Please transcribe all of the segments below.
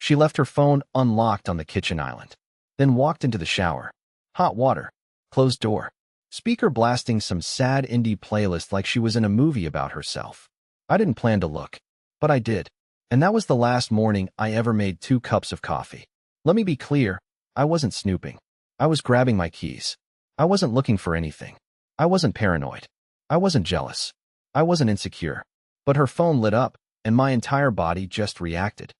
She left her phone unlocked on the kitchen island, then walked into the shower. Hot water, closed door, speaker blasting some sad indie playlist like she was in a movie about herself. I didn't plan to look, but I did. And that was the last morning I ever made 2 cups of coffee. Let me be clear, I wasn't snooping. I was grabbing my keys. I wasn't looking for anything. I wasn't paranoid. I wasn't jealous. I wasn't insecure. But her phone lit up, and my entire body just reacted.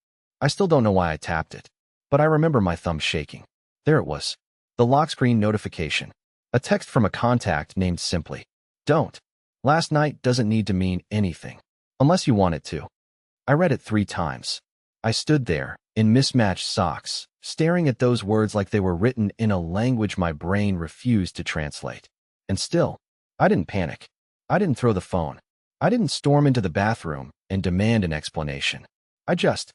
I still don't know why I tapped it, but I remember my thumb shaking. There it was. The lock screen notification. A text from a contact named simply, "Don't. Last night" doesn't need to mean anything, unless you want it to. I read it 3 times. I stood there, in mismatched socks, staring at those words like they were written in a language my brain refused to translate. And still, I didn't panic. I didn't throw the phone. I didn't storm into the bathroom and demand an explanation. I just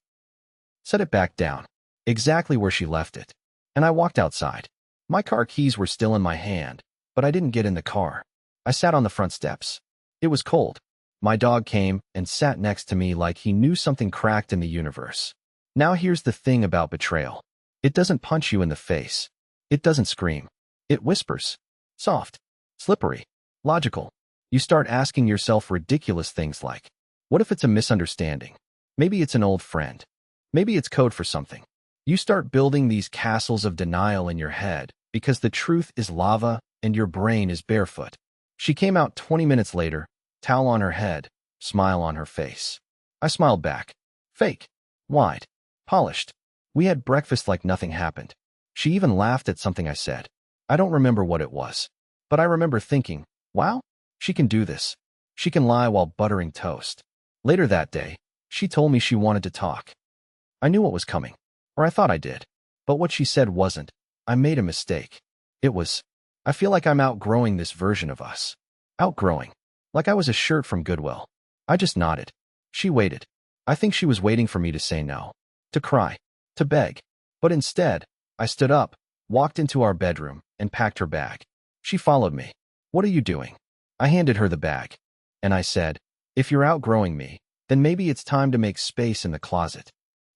set it back down, exactly where she left it. And I walked outside. My car keys were still in my hand, but I didn't get in the car. I sat on the front steps. It was cold. My dog came and sat next to me like he knew something cracked in the universe. Now here's the thing about betrayal. It doesn't punch you in the face. It doesn't scream. It whispers. Soft. Slippery. Logical. You start asking yourself ridiculous things like, what if it's a misunderstanding? Maybe it's an old friend. Maybe it's code for something. You start building these castles of denial in your head because the truth is lava and your brain is barefoot. She came out 20 minutes later, towel on her head, smile on her face. I smiled back. Fake. Wide. Polished. We had breakfast like nothing happened. She even laughed at something I said. I don't remember what it was, but I remember thinking, wow, she can do this. She can lie while buttering toast. Later that day, she told me she wanted to talk. I knew what was coming, or I thought I did, but what she said wasn't. I made a mistake. It was, I feel like I'm outgrowing this version of us. Outgrowing. Like I was a shirt from Goodwill. I just nodded. She waited. I think she was waiting for me to say no, to cry, to beg. But instead, I stood up, walked into our bedroom, and packed her bag. She followed me. What are you doing? I handed her the bag. And I said, if you're outgrowing me, then maybe it's time to make space in the closet.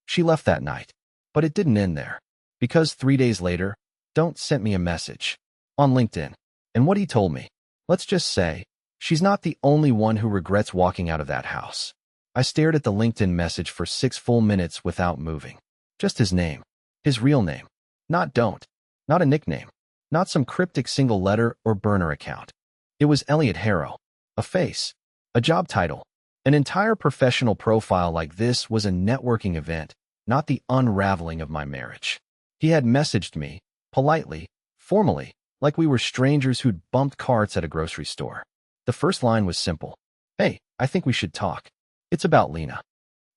She left that night. But it didn't end there. Because 3 days later, Don't sent me a message on LinkedIn. And what he told me, let's just say, she's not the only one who regrets walking out of that house. I stared at the LinkedIn message for 6 full minutes without moving. Just his name. His real name. Not Don't. Not a nickname. Not some cryptic single letter or burner account. It was Elliot Harrow. A face. A job title. An entire professional profile like this was a networking event, not the unraveling of my marriage. He had messaged me, politely, formally, like we were strangers who'd bumped carts at a grocery store. The first line was simple. Hey, I think we should talk. It's about Lena.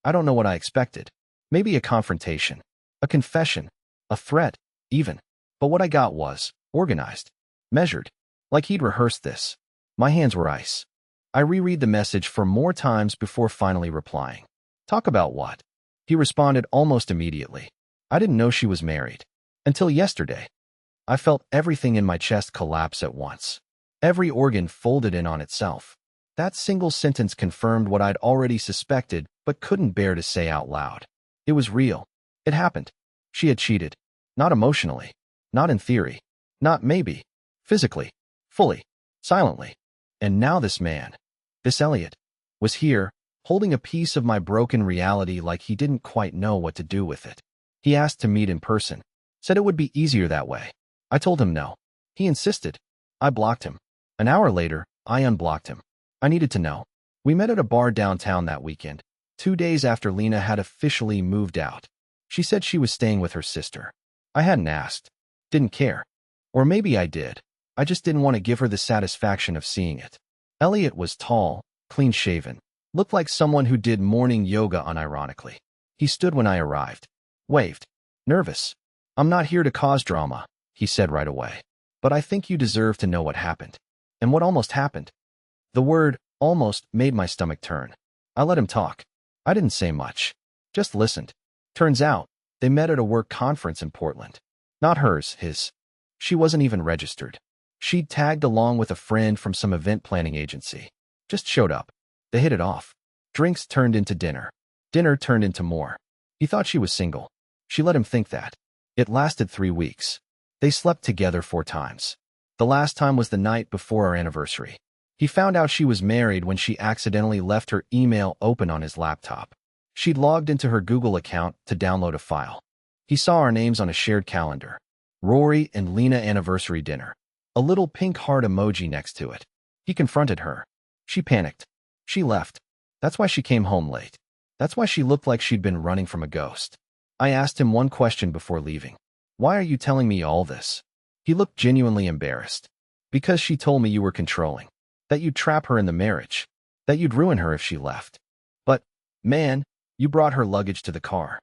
I don't know what I expected. Maybe a confrontation, a confession, a threat, even. But what I got was organized, measured, like he'd rehearsed this. My hands were ice. I reread the message 4 more times before finally replying. Talk about what? He responded almost immediately. I didn't know she was married. Until yesterday. I felt everything in my chest collapse at once. Every organ folded in on itself. That single sentence confirmed what I'd already suspected but couldn't bear to say out loud. It was real. It happened. She had cheated. Not emotionally. Not in theory. Not maybe. Physically. Fully. Silently. And now this man, this Elliot, was here, holding a piece of my broken reality like he didn't quite know what to do with it. He asked to meet in person. Said it would be easier that way. I told him no. He insisted. I blocked him. An hour later, I unblocked him. I needed to know. We met at a bar downtown that weekend, 2 days after Lena had officially moved out. She said she was staying with her sister. I hadn't asked. Didn't care. Or maybe I did. I just didn't want to give her the satisfaction of seeing it. Elliot was tall, clean-shaven, looked like someone who did morning yoga unironically. He stood when I arrived. Waved. Nervous. I'm not here to cause drama, he said right away. But I think you deserve to know what happened. And what almost happened. The word almost made my stomach turn. I let him talk. I didn't say much. Just listened. Turns out, they met at a work conference in Portland. Not hers, his. She wasn't even registered. She'd tagged along with a friend from some event planning agency. Just showed up. They hit it off. Drinks turned into dinner. Dinner turned into more. He thought she was single. She let him think that. It lasted 3 weeks. They slept together 4 times. The last time was the night before our anniversary. He found out she was married when she accidentally left her email open on his laptop. She'd logged into her Google account to download a file. He saw our names on a shared calendar. Rory and Lena anniversary dinner. A little pink heart emoji next to it. He confronted her. She panicked. She left. That's why she came home late. That's why she looked like she'd been running from a ghost. I asked him one question before leaving. Why are you telling me all this? He looked genuinely embarrassed. Because she told me you were controlling. That you'd trap her in the marriage. That you'd ruin her if she left. But, man, you brought her luggage to the car.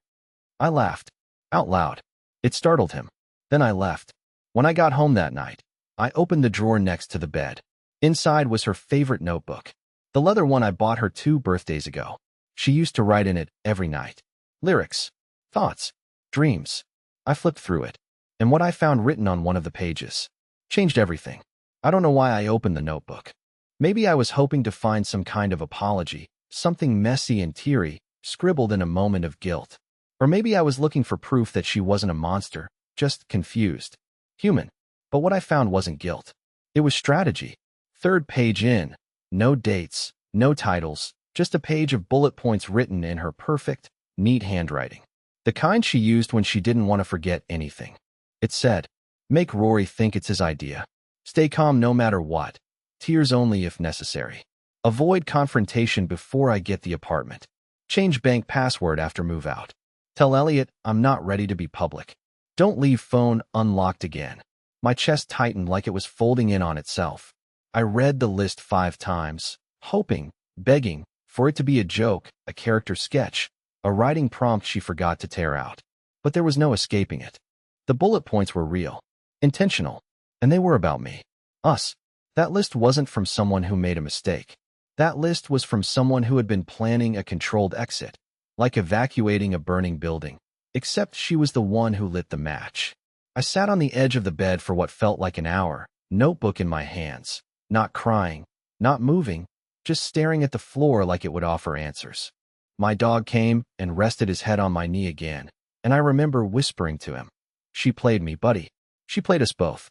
I laughed. Out loud. It startled him. Then I left. When I got home that night, I opened the drawer next to the bed. Inside was her favorite notebook. The leather one I bought her 2 birthdays ago. She used to write in it every night. Lyrics. Thoughts. Dreams. I flipped through it. And what I found written on one of the pages changed everything. I don't know why I opened the notebook. Maybe I was hoping to find some kind of apology, something messy and teary, scribbled in a moment of guilt. Or maybe I was looking for proof that she wasn't a monster, just confused. Human. But what I found wasn't guilt. It was strategy. 3rd page in. No dates, no titles, just a page of bullet points written in her perfect, neat handwriting. The kind she used when she didn't want to forget anything. It said, make Rory think it's his idea. Stay calm no matter what. Tears only if necessary. Avoid confrontation before I get the apartment. Change bank password after move out. Tell Elliot I'm not ready to be public. Don't leave phone unlocked again. My chest tightened like it was folding in on itself. I read the list 5 times, hoping, begging, for it to be a joke, a character sketch, a writing prompt she forgot to tear out. But there was no escaping it. The bullet points were real, intentional, and they were about me. Us. That list wasn't from someone who made a mistake. That list was from someone who had been planning a controlled exit, like evacuating a burning building, except she was the one who lit the match. I sat on the edge of the bed for what felt like an hour, notebook in my hands, not crying, not moving, just staring at the floor like it would offer answers. My dog came and rested his head on my knee again, and I remember whispering to him. She played me, buddy. She played us both.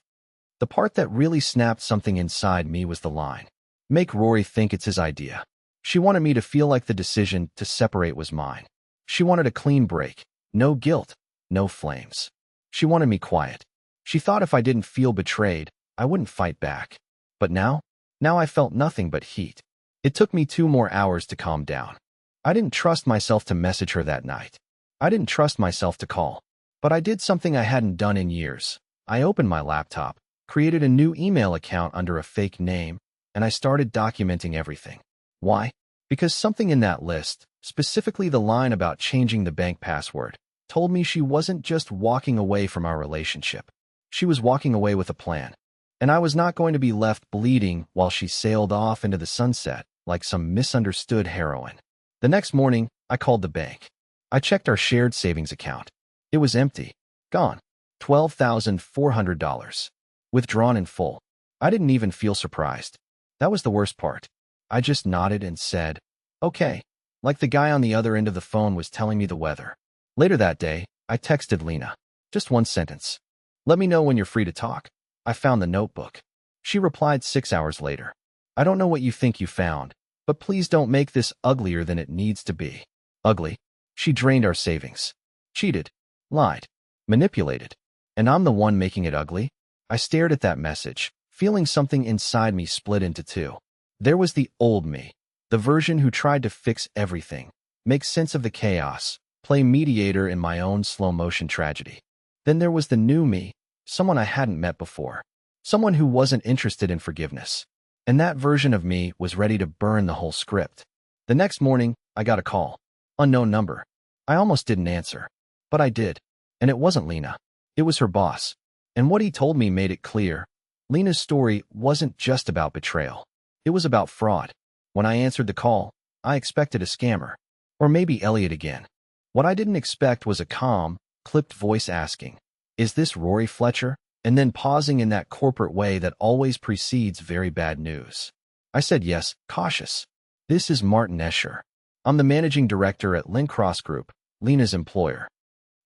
The part that really snapped something inside me was the line, make Rory think it's his idea. She wanted me to feel like the decision to separate was mine. She wanted a clean break, no guilt, no flames. She wanted me quiet. She thought if I didn't feel betrayed, I wouldn't fight back. But now I felt nothing but heat. It took me 2 more hours to calm down. I didn't trust myself to message her that night. I didn't trust myself to call. But I did something I hadn't done in years. I opened my laptop, created a new email account under a fake name, and I started documenting everything. Why? Because something in that list, specifically the line about changing the bank password, told me she wasn't just walking away from our relationship. She was walking away with a plan. And I was not going to be left bleeding while she sailed off into the sunset like some misunderstood heroine. The next morning, I called the bank. I checked our shared savings account. It was empty. Gone. $12,400. Withdrawn in full. I didn't even feel surprised. That was the worst part. I just nodded and said, okay, like the guy on the other end of the phone was telling me the weather. Later that day, I texted Lena. Just one sentence. Let me know when you're free to talk. I found the notebook. She replied 6 hours later. I don't know what you think you found, but please don't make this uglier than it needs to be. Ugly? She drained our savings. Cheated. Lied. Manipulated. And I'm the one making it ugly? I stared at that message, feeling something inside me split into 2. There was the old me, the version who tried to fix everything, make sense of the chaos, play mediator in my own slow-motion tragedy. Then there was the new me, someone I hadn't met before, someone who wasn't interested in forgiveness. And that version of me was ready to burn the whole script. The next morning, I got a call. Unknown number. I almost didn't answer. But I did. And it wasn't Lena. It was her boss. And what he told me made it clear. Lena's story wasn't just about betrayal. It was about fraud. When I answered the call, I expected a scammer. Or maybe Elliot again. What I didn't expect was a calm, clipped voice asking, "Is this Rory Fletcher?" And then pausing in that corporate way that always precedes very bad news. I said yes, cautious. "This is Martin Escher. I'm the managing director at Lincross Group, Lena's employer."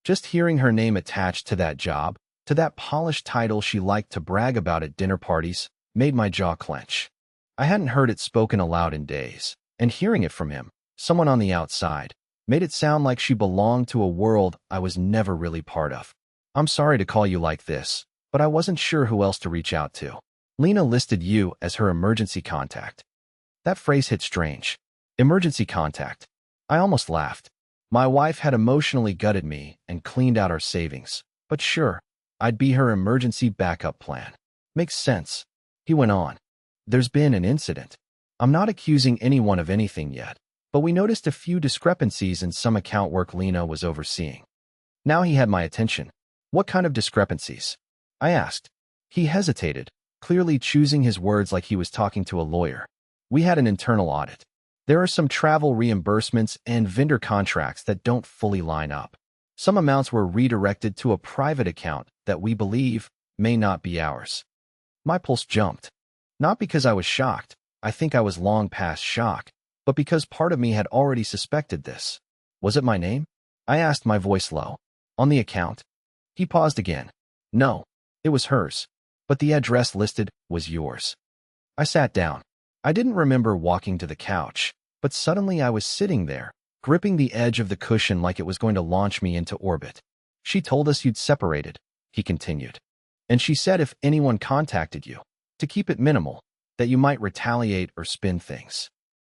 Just hearing her name attached to that job, to that polished title she liked to brag about at dinner parties, made my jaw clench. I hadn't heard it spoken aloud in days, and hearing it from him, someone on the outside, made it sound like she belonged to a world I was never really part of. I'm sorry to call you like this, but I wasn't sure who else to reach out to. Lena listed you as her emergency contact. That phrase hit strange. Emergency contact. I almost laughed. My wife had emotionally gutted me and cleaned out our savings. But sure, I'd be her emergency backup plan. Makes sense. He went on. There's been an incident. I'm not accusing anyone of anything yet, but we noticed a few discrepancies in some account work Lena was overseeing. Now he had my attention. What kind of discrepancies? I asked. He hesitated, clearly choosing his words like he was talking to a lawyer. We had an internal audit. There are some travel reimbursements and vendor contracts that don't fully line up. Some amounts were redirected to a private account that we believe may not be ours. My pulse jumped. Not because I was shocked, I think I was long past shock, but because part of me had already suspected this. Was it my name? I asked, my voice low. On the account? He paused again. No, it was hers, but the address listed was yours. I sat down. I didn't remember walking to the couch, but suddenly I was sitting there, gripping the edge of the cushion like it was going to launch me into orbit. She told us you'd separated, he continued. And she said if anyone contacted you, to keep it minimal, that you might retaliate or spin things.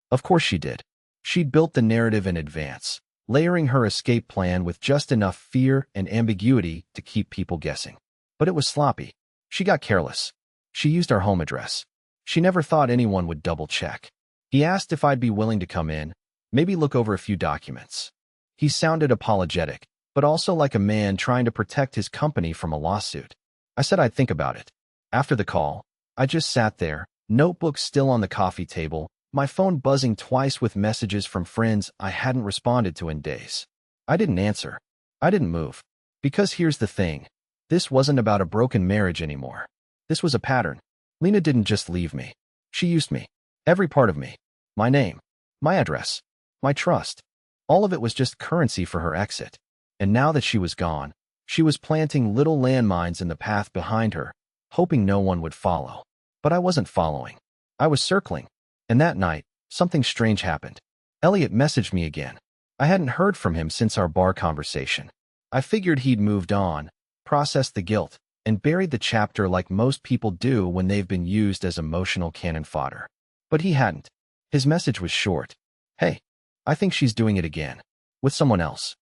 Of course she did. She'd built the narrative in advance, layering her escape plan with just enough fear and ambiguity to keep people guessing. But it was sloppy. She got careless. She used our home address. She never thought anyone would double-check. He asked if I'd be willing to come in, maybe look over a few documents. He sounded apologetic, but also like a man trying to protect his company from a lawsuit. I said I'd think about it. After the call, I just sat there, notebook still on the coffee table, my phone buzzing twice with messages from friends I hadn't responded to in days. I didn't answer. I didn't move. Because here's the thing. This wasn't about a broken marriage anymore. This was a pattern. Lena didn't just leave me. She used me. Every part of me. My name. My address. My trust. All of it was just currency for her exit. And now that she was gone, she was planting little landmines in the path behind her, hoping no one would follow. But I wasn't following. I was circling. And that night, something strange happened. Elliot messaged me again. I hadn't heard from him since our bar conversation. I figured he'd moved on, processed the guilt, and buried the chapter like most people do when they've been used as emotional cannon fodder. But he hadn't. His message was short. Hey, I think she's doing it again. With someone else.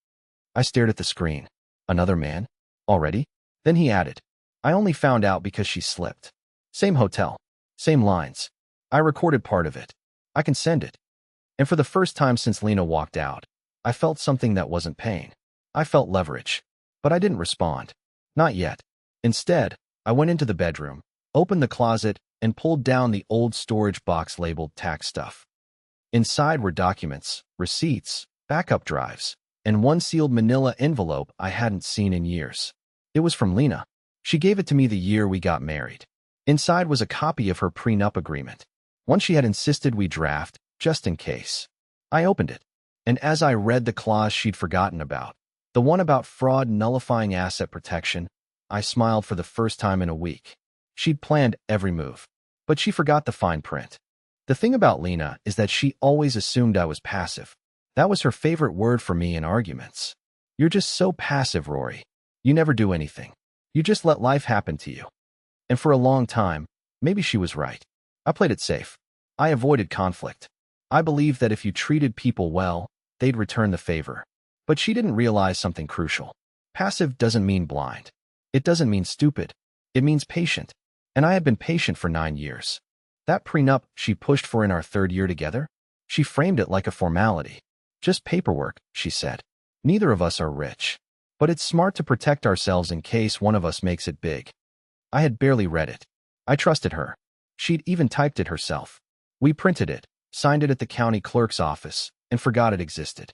I stared at the screen. Another man? Already? Then he added. I only found out because she slipped. Same hotel. Same lines. I recorded part of it. I can send it. And for the first time since Lena walked out, I felt something that wasn't pain. I felt leverage. But I didn't respond. Not yet. Instead, I went into the bedroom, opened the closet, and pulled down the old storage box labeled tax stuff. Inside were documents, receipts, backup drives, and one sealed manila envelope I hadn't seen in years. It was from Lena. She gave it to me the year we got married. Inside was a copy of her prenup agreement, one she had insisted we draft, just in case. I opened it, and as I read the clause she'd forgotten about, the one about fraud nullifying asset protection, I smiled for the first time in a week. She'd planned every move, but she forgot the fine print. The thing about Lena is that she always assumed I was passive. That was her favorite word for me in arguments. You're just so passive, Rory. You never do anything. You just let life happen to you. And for a long time, maybe she was right. I played it safe. I avoided conflict. I believed that if you treated people well, they'd return the favor. But she didn't realize something crucial. Passive doesn't mean blind. It doesn't mean stupid. It means patient. And I had been patient for 9 years. That prenup she pushed for in our 3rd year together, she framed it like a formality. Just paperwork, she said. Neither of us are rich. But it's smart to protect ourselves in case one of us makes it big. I had barely read it. I trusted her. She'd even typed it herself. We printed it, signed it at the county clerk's office, and forgot it existed.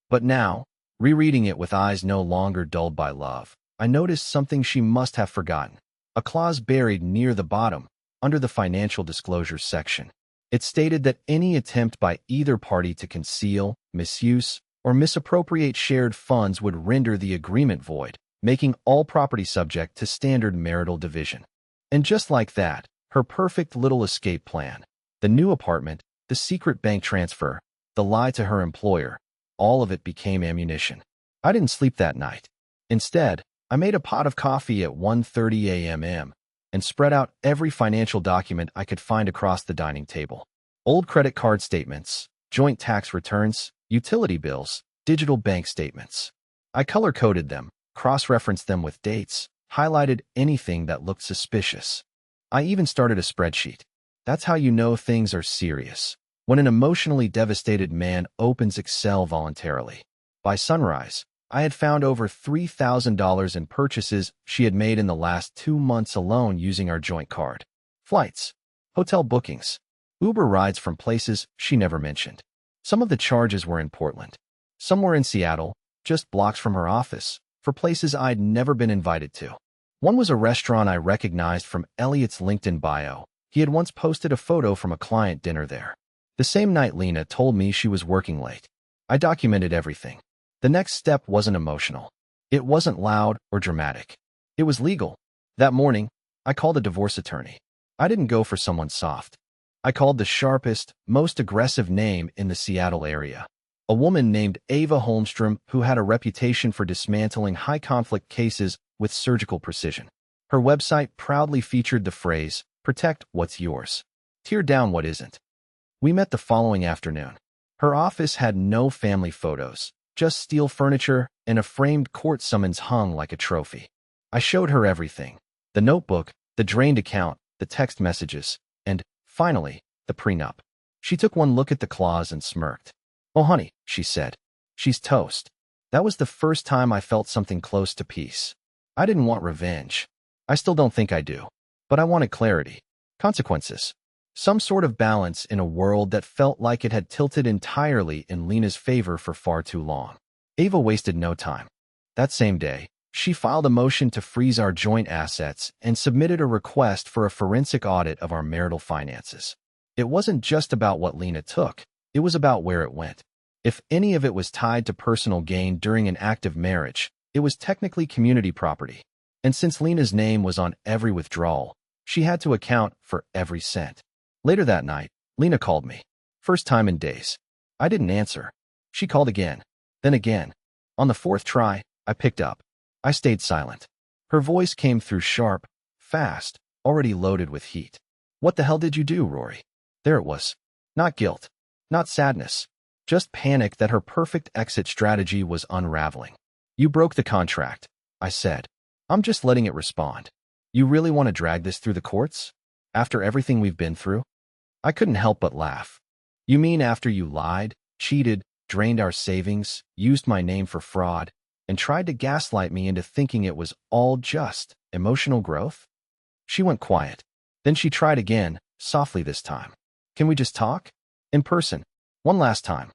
But now, rereading it with eyes no longer dulled by love, I noticed something she must have forgotten. A clause buried near the bottom, under the financial disclosures section. It stated that any attempt by either party to conceal, misuse, or misappropriate shared funds would render the agreement void, making all property subject to standard marital division. And just like that, her perfect little escape plan, the new apartment, the secret bank transfer, the lie to her employer, all of it became ammunition. I didn't sleep that night. Instead, I made a pot of coffee at 1:30 a.m. and spread out every financial document I could find across the dining table. Old credit card statements, joint tax returns, utility bills, digital bank statements. I color-coded them, cross-referenced them with dates, highlighted anything that looked suspicious. I even started a spreadsheet. That's how you know things are serious, when an emotionally devastated man opens Excel voluntarily. By sunrise, I had found over $3,000 in purchases she had made in the last 2 months alone using our joint card. Flights, hotel bookings, Uber rides from places she never mentioned. Some of the charges were in Portland. Some were in Seattle, just blocks from her office, for places I'd never been invited to. One was a restaurant I recognized from Elliot's LinkedIn bio. He had once posted a photo from a client dinner there. The same night Lena told me she was working late. I documented everything. The next step wasn't emotional. It wasn't loud or dramatic. It was legal. That morning, I called a divorce attorney. I didn't go for someone soft. I called the sharpest, most aggressive name in the Seattle area. A woman named Ava Holmstrom who had a reputation for dismantling high-conflict cases with surgical precision. Her website proudly featured the phrase, "Protect what's yours. Tear down what isn't." We met the following afternoon. Her office had no family photos, just steel furniture and a framed court summons hung like a trophy. I showed her everything. The notebook, the drained account, the text messages, and, finally, the prenup. She took one look at the clause and smirked. "Oh, honey," she said. "She's toast." That was the first time I felt something close to peace. I didn't want revenge. I still don't think I do. But I wanted clarity. Consequences. Some sort of balance in a world that felt like it had tilted entirely in Lena's favor for far too long. Ava wasted no time. That same day, she filed a motion to freeze our joint assets and submitted a request for a forensic audit of our marital finances. It wasn't just about what Lena took. It was about where it went. If any of it was tied to personal gain during an active marriage, it was technically community property. And since Lena's name was on every withdrawal, she had to account for every cent. Later that night, Lena called me. First time in days. I didn't answer. She called again, then again. On the fourth try, I picked up. I stayed silent. Her voice came through sharp, fast, already loaded with heat. "What the hell did you do, Rory?" There it was. Not guilt. Not sadness. Just panic that her perfect exit strategy was unraveling. "You broke the contract," I said. "I'm just letting it respond. You really want to drag this through the courts? After everything we've been through?" I couldn't help but laugh. "You mean after you lied, cheated, drained our savings, used my name for fraud, and tried to gaslight me into thinking it was all just emotional growth?" She went quiet. Then she tried again, softly this time. "Can we just talk? In person. One last time."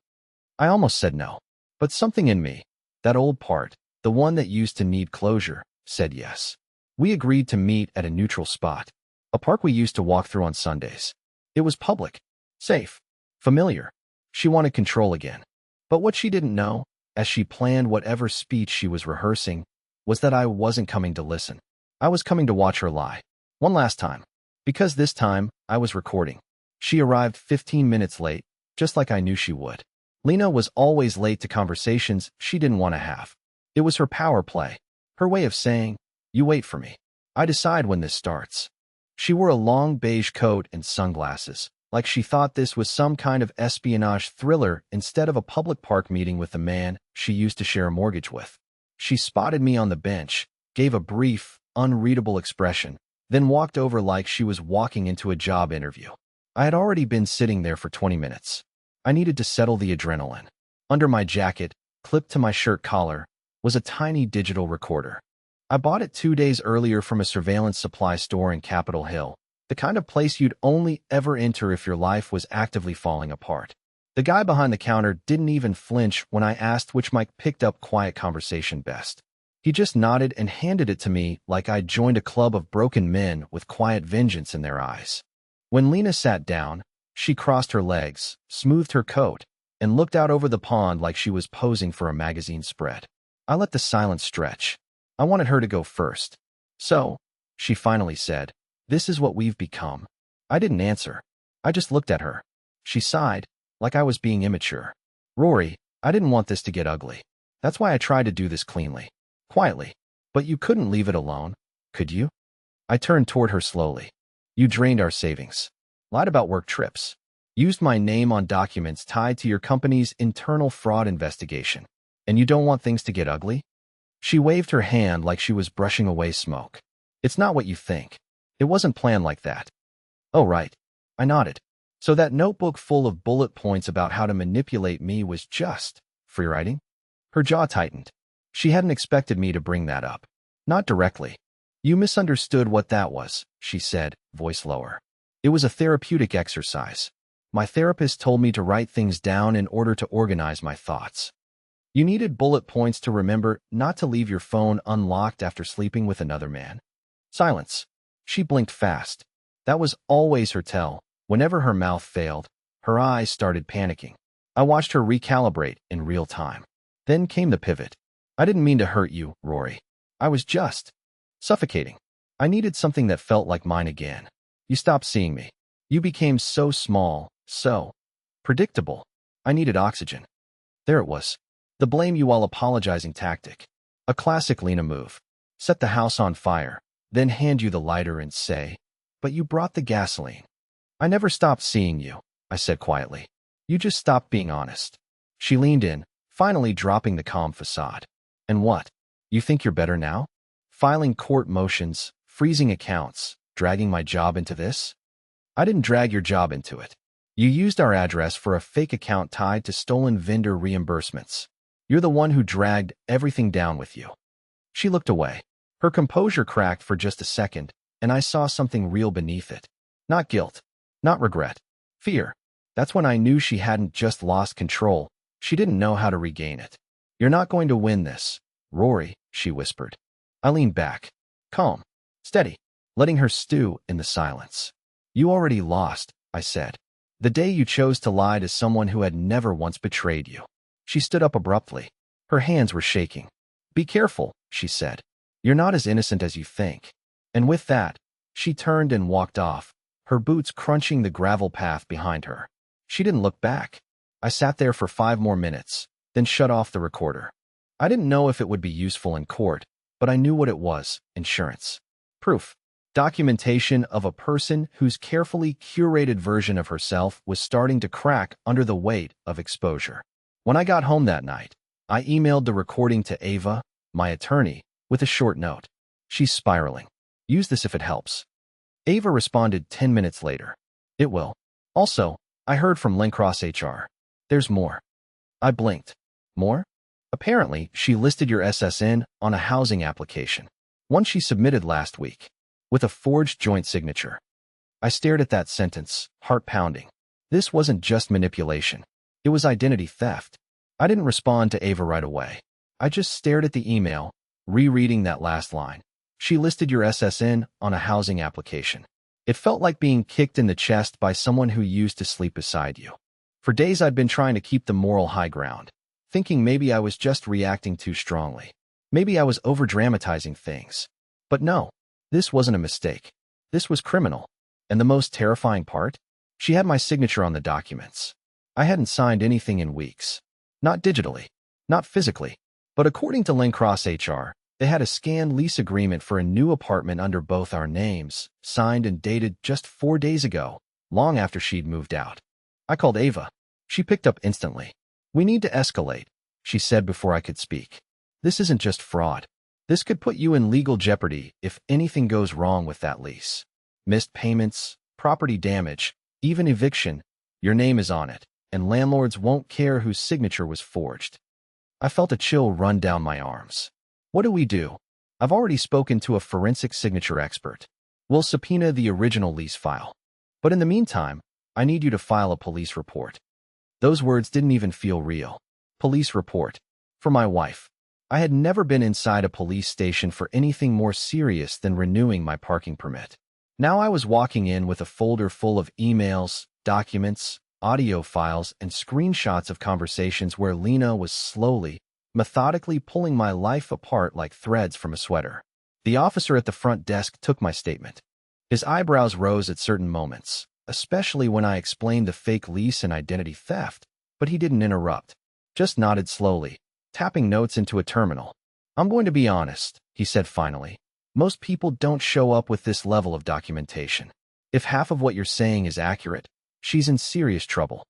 I almost said no. But something in me, that old part, the one that used to need closure, said yes. We agreed to meet at a neutral spot, a park we used to walk through on Sundays. It was public, safe, familiar. She wanted control again. But what she didn't know, as she planned whatever speech she was rehearsing, was that I wasn't coming to listen. I was coming to watch her lie. One last time. Because this time, I was recording. She arrived 15 minutes late, just like I knew she would. Lena was always late to conversations she didn't want to have. It was her power play, her way of saying, "You wait for me. I decide when this starts." She wore a long beige coat and sunglasses, like she thought this was some kind of espionage thriller instead of a public park meeting with the man she used to share a mortgage with. She spotted me on the bench, gave a brief, unreadable expression, then walked over like she was walking into a job interview. I had already been sitting there for 20 minutes. I needed to settle the adrenaline. Under my jacket, clipped to my shirt collar, was a tiny digital recorder. I bought it 2 days earlier from a surveillance supply store in Capitol Hill, the kind of place you'd only ever enter if your life was actively falling apart. The guy behind the counter didn't even flinch when I asked which mic picked up quiet conversation best. He just nodded and handed it to me like I'd joined a club of broken men with quiet vengeance in their eyes. When Lena sat down, she crossed her legs, smoothed her coat, and looked out over the pond like she was posing for a magazine spread. I let the silence stretch. I wanted her to go first. "So," she finally said, "this is what we've become." I didn't answer. I just looked at her. She sighed, like I was being immature. "Rory, I didn't want this to get ugly. That's why I tried to do this cleanly, quietly. But you couldn't leave it alone, could you?" I turned toward her slowly. "You drained our savings, lied about work trips, used my name on documents tied to your company's internal fraud investigation, and you don't want things to get ugly?" She waved her hand like she was brushing away smoke. "It's not what you think. It wasn't planned like that." "Oh, right." I nodded. "So that notebook full of bullet points about how to manipulate me was just free writing?" Her jaw tightened. She hadn't expected me to bring that up. Not directly. "You misunderstood what that was," she said, voice lower. "It was a therapeutic exercise. My therapist told me to write things down in order to organize my thoughts. You needed bullet points to remember not to leave your phone unlocked after sleeping with another man." Silence. She blinked fast. That was always her tell. Whenever her mouth failed, her eyes started panicking. I watched her recalibrate in real time. Then came the pivot. "I didn't mean to hurt you, Rory. I was just suffocating. I needed something that felt like mine again. You stopped seeing me. You became so small, so predictable. I needed oxygen." There it was. The blame you while apologizing tactic. A classic Lena move. Set the house on fire, then hand you the lighter and say, "But you brought the gasoline." "I never stopped seeing you," I said quietly. "You just stopped being honest." She leaned in, finally dropping the calm facade. "And what? You think you're better now? Filing court motions, freezing accounts, dragging my job into this?" "I didn't drag your job into it. You used our address for a fake account tied to stolen vendor reimbursements. You're the one who dragged everything down with you." She looked away. Her composure cracked for just a second, and I saw something real beneath it. Not guilt, not regret, fear. That's when I knew she hadn't just lost control. She didn't know how to regain it. "You're not going to win this, Rory," she whispered. I leaned back, calm, steady, letting her stew in the silence. "You already lost," I said. "The day you chose to lie to someone who had never once betrayed you." She stood up abruptly. Her hands were shaking. "Be careful," she said. "You're not as innocent as you think." And with that, she turned and walked off, her boots crunching the gravel path behind her. She didn't look back. I sat there for 5 more minutes, then shut off the recorder. I didn't know if it would be useful in court, but I knew what it was: insurance. Proof. Documentation of a person whose carefully curated version of herself was starting to crack under the weight of exposure. When I got home that night, I emailed the recording to Ava, my attorney, with a short note. "She's spiraling. Use this if it helps." Ava responded 10 minutes later. "It will. Also, I heard from Lencross HR. There's more." I blinked. "More?" "Apparently, she listed your SSN on a housing application, one she submitted last week, with a forged joint signature." I stared at that sentence, heart pounding. This wasn't just manipulation. It was identity theft. I didn't respond to Ava right away. I just stared at the email, rereading that last line. She listed your SSN on a housing application. It felt like being kicked in the chest by someone who used to sleep beside you. For days I'd been trying to keep the moral high ground, thinking maybe I was just reacting too strongly. Maybe I was over-dramatizing things. But no, this wasn't a mistake. This was criminal. And the most terrifying part? She had my signature on the documents. I hadn't signed anything in weeks. Not digitally, not physically, but according to Lencross HR, they had a scanned lease agreement for a new apartment under both our names, signed and dated just 4 days ago, long after she'd moved out. I called Ava. She picked up instantly. "We need to escalate," she said before I could speak. "This isn't just fraud. This could put you in legal jeopardy if anything goes wrong with that lease. Missed payments, property damage, even eviction. Your name is on it, and landlords won't care whose signature was forged." I felt a chill run down my arms. "What do we do?" "I've already spoken to a forensic signature expert. We'll subpoena the original lease file. But in the meantime, I need you to file a police report." Those words didn't even feel real. Police report. For my wife. I had never been inside a police station for anything more serious than renewing my parking permit. Now I was walking in with a folder full of emails, documents, audio files and screenshots of conversations where Lena was slowly, methodically pulling my life apart like threads from a sweater. The officer at the front desk took my statement. His eyebrows rose at certain moments, especially when I explained the fake lease and identity theft, but he didn't interrupt, just nodded slowly, tapping notes into a terminal. "I'm going to be honest," he said finally. "Most people don't show up with this level of documentation. If half of what you're saying is accurate, she's in serious trouble."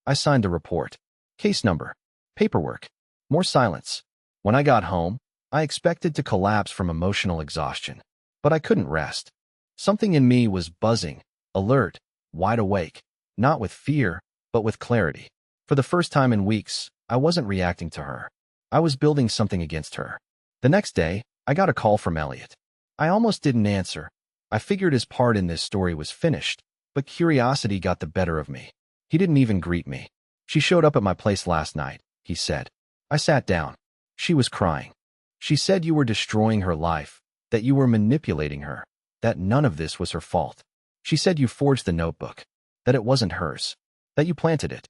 I signed the report. Case number. Paperwork. More silence. When I got home, I expected to collapse from emotional exhaustion, but I couldn't rest. Something in me was buzzing, alert, wide awake, not with fear, but with clarity. For the first time in weeks, I wasn't reacting to her. I was building something against her. The next day, I got a call from Elliot. I almost didn't answer. I figured his part in this story was finished, but curiosity got the better of me. He didn't even greet me. "She showed up at my place last night," he said. I sat down. She was crying. "She said you were destroying her life, that you were manipulating her, that none of this was her fault. She said you forged the notebook, that it wasn't hers, that you planted it."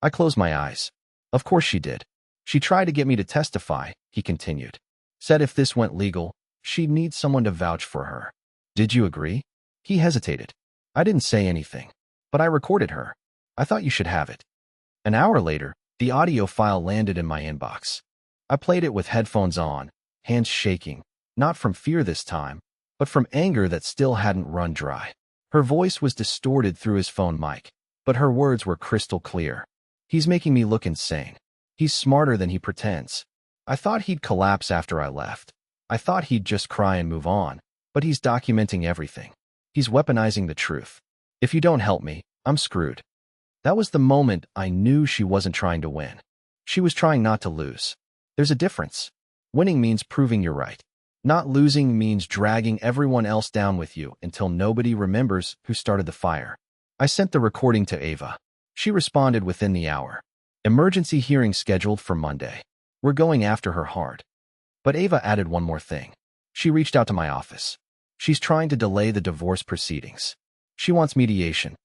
I closed my eyes. Of course she did. "She tried to get me to testify," he continued. "Said if this went legal, she'd need someone to vouch for her." "Did you agree?" He hesitated. "I didn't say anything, but I recorded her. I thought you should have it." An hour later, the audio file landed in my inbox. I played it with headphones on, hands shaking, not from fear this time, but from anger that still hadn't run dry. Her voice was distorted through his phone mic, but her words were crystal clear. "He's making me look insane. He's smarter than he pretends. I thought he'd collapse after I left. I thought he'd just cry and move on, but he's documenting everything. He's weaponizing the truth. If you don't help me, I'm screwed." That was the moment I knew she wasn't trying to win. She was trying not to lose. There's a difference. Winning means proving you're right. Not losing means dragging everyone else down with you until nobody remembers who started the fire. I sent the recording to Ava. She responded within the hour. "Emergency hearing scheduled for Monday. We're going after her hard." But Ava added one more thing. She reached out to my office. "She's trying to delay the divorce proceedings. She wants mediation."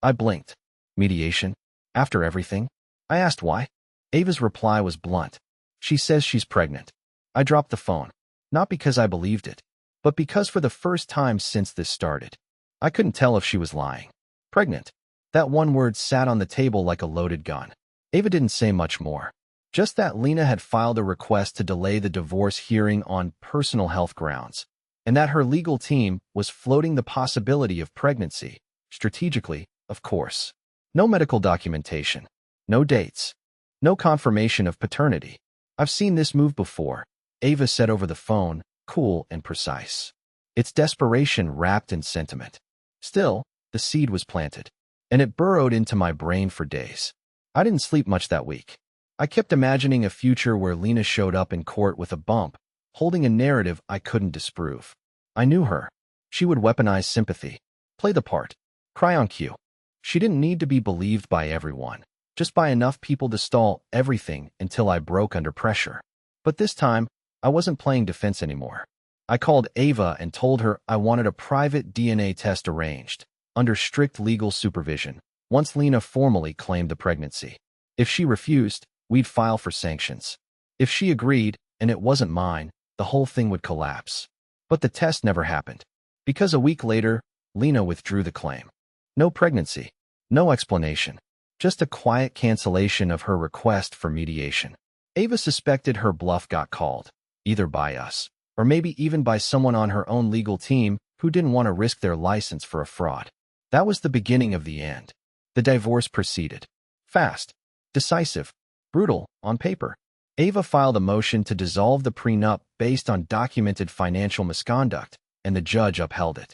I blinked. Mediation? After everything? I asked why. Ava's reply was blunt. "She says she's pregnant." I dropped the phone, not because I believed it, but because for the first time since this started, I couldn't tell if she was lying. Pregnant. That one word sat on the table like a loaded gun. Ava didn't say much more. Just that Lena had filed a request to delay the divorce hearing on personal health grounds, and that her legal team was floating the possibility of pregnancy, strategically, of course. No medical documentation. No dates. No confirmation of paternity. "I've seen this move before," Ava said over the phone, cool and precise. It's desperation wrapped in sentiment. Still, the seed was planted, and it burrowed into my brain for days. I didn't sleep much that week. I kept imagining a future where Lena showed up in court with a bump, holding a narrative I couldn't disprove. I knew her. She would weaponize sympathy, play the part, cry on cue. She didn't need to be believed by everyone, just by enough people to stall everything until I broke under pressure. But this time, I wasn't playing defense anymore. I called Ava and told her I wanted a private DNA test arranged, under strict legal supervision, once Lena formally claimed the pregnancy. If she refused, we'd file for sanctions. If she agreed, and it wasn't mine, the whole thing would collapse. But the test never happened, because a week later, Lena withdrew the claim. No pregnancy, no explanation, just a quiet cancellation of her request for mediation. Ava suspected her bluff got called, either by us, or maybe even by someone on her own legal team who didn't want to risk their license for a fraud. That was the beginning of the end. The divorce proceeded. Fast, decisive, brutal, on paper. Ava filed a motion to dissolve the prenup based on documented financial misconduct, and the judge upheld it.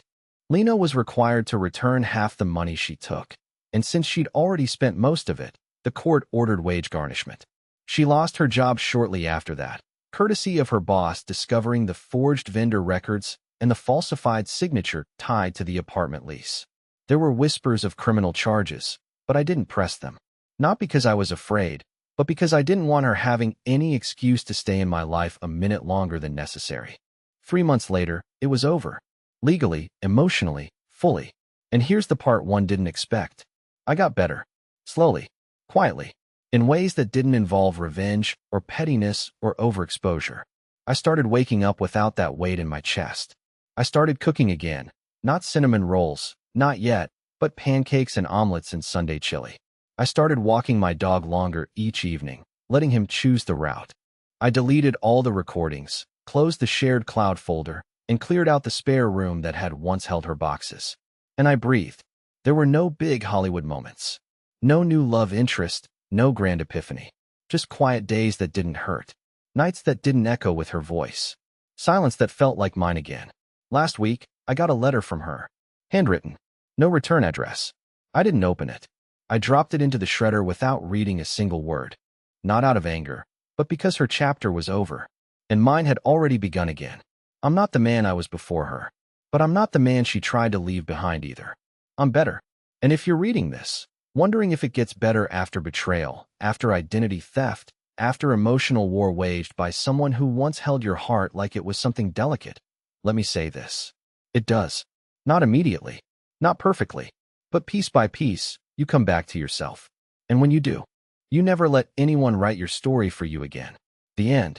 Lena was required to return half the money she took, and since she'd already spent most of it, the court ordered wage garnishment. She lost her job shortly after that, courtesy of her boss discovering the forged vendor records and the falsified signature tied to the apartment lease. There were whispers of criminal charges, but I didn't press them. Not because I was afraid, but because I didn't want her having any excuse to stay in my life a minute longer than necessary. 3 months later, it was over. Legally, emotionally, fully. And here's the part one didn't expect. I got better. Slowly, quietly, in ways that didn't involve revenge or pettiness or overexposure. I started waking up without that weight in my chest. I started cooking again, not cinnamon rolls, not yet, but pancakes and omelets and Sunday chili. I started walking my dog longer each evening, letting him choose the route. I deleted all the recordings, closed the shared cloud folder, and cleared out the spare room that had once held her boxes. And I breathed. There were no big Hollywood moments. No new love interest, no grand epiphany. Just quiet days that didn't hurt. Nights that didn't echo with her voice. Silence that felt like mine again. Last week, I got a letter from her. Handwritten. No return address. I didn't open it. I dropped it into the shredder without reading a single word. Not out of anger, but because her chapter was over, and mine had already begun again. I'm not the man I was before her, but I'm not the man she tried to leave behind either. I'm better. And if you're reading this, wondering if it gets better after betrayal, after identity theft, after emotional war waged by someone who once held your heart like it was something delicate, let me say this. It does. Not immediately, not perfectly, but piece by piece, you come back to yourself. And when you do, you never let anyone write your story for you again. The end.